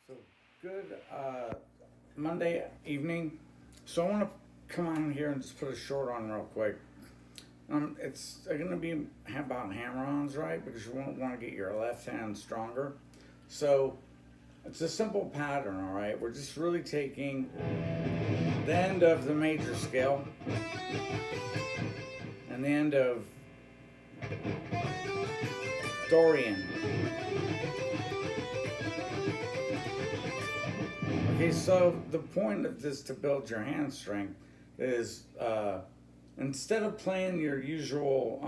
So good Monday evening. So I want to come on here and just put a short on real quick. It's going to be about hammer-ons, right? Because you won't want to get your left hand stronger. So it's a simple pattern, all right? We're just really taking the end of the major scale and the end of Dorian. Okay, so the point of this to build your hand strength is instead of playing your usual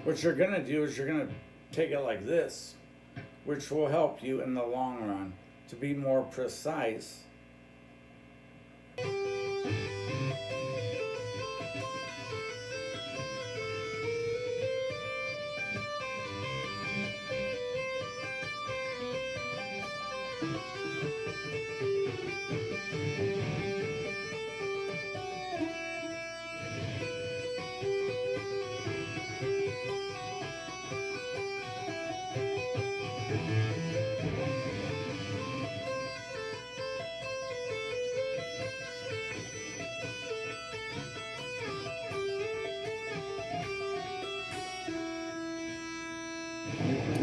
what you're gonna do is you're gonna take it like this, which will help you in the long run to be more precise.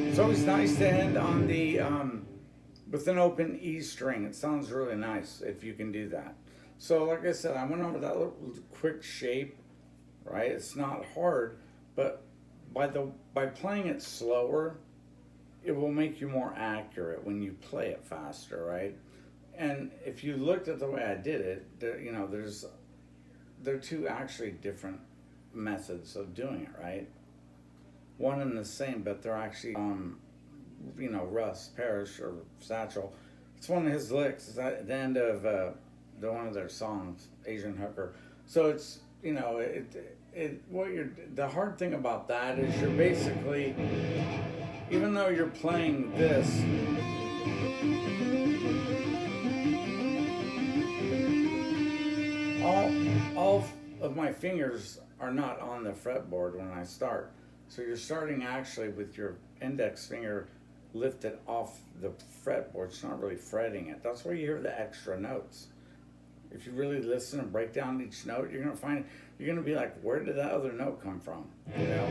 It's always nice to end on the with an open E string. It sounds really nice if you can do that. So like I said, I went over that little quick shape, right? It's not hard, but by playing it slower, it will make you more accurate when you play it faster, right? And if you looked at the way I did it, there are two actually different methods of doing it, right? One and the same, but they're actually Russ Parrish or Satchel. It's one of his licks. It's at the end of one of their songs, Asian Hooker. So it's the hard thing about that is you're basically, even though you're playing this, all of my fingers are not on the fretboard when I start. So you're starting actually with your index finger lifted off the fretboard. It's not really fretting it. That's where you hear the extra notes. If you really listen and break down each note, you're gonna find, you're gonna be like, where did that other note come from? You know?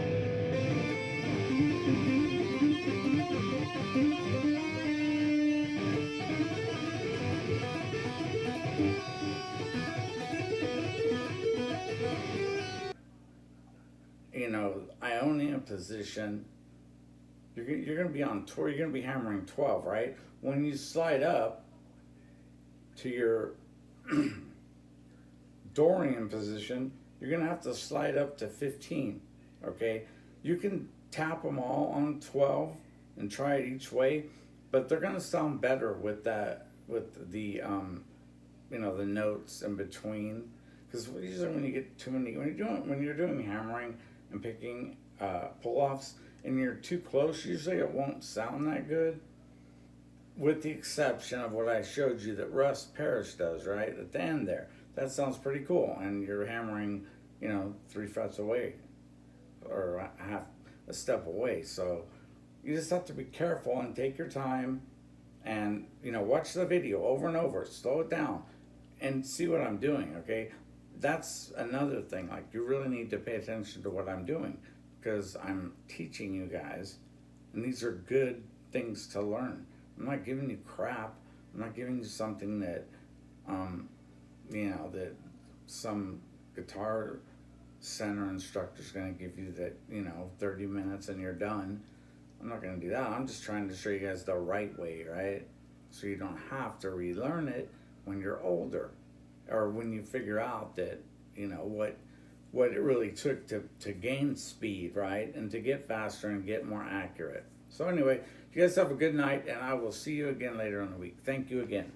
Ionian position, you're going to be on tour, you're going to be hammering 12, right? When you slide up to your Dorian position, you're going to have to slide up to 15, okay? You can tap them all on 12 and try it each way, but they're going to sound better with that, with the, the notes in between. Because usually when you get too many, when you're doing hammering and picking pull-offs and you're too close, usually it won't sound that good, with the exception of what I showed you that Russ Parrish does, right, at the end there. That sounds pretty cool, and you're hammering, 3 frets away, or half a step away. So you just have to be careful and take your time and, watch the video over and over, slow it down, and see what I'm doing, okay? That's another thing, like you really need to pay attention to what I'm doing, because I'm teaching you guys, and these are good things to learn. I'm not giving you crap. I'm not giving you something that, that some guitar center instructor is going to give you that, 30 minutes and you're done. I'm not going to do that. I'm just trying to show you guys the right way, right? So you don't have to relearn it when you're older, or when you figure out that, what it really took to gain speed, right? And to get faster and get more accurate. So anyway, you guys have a good night, and I will see you again later in the week. Thank you again.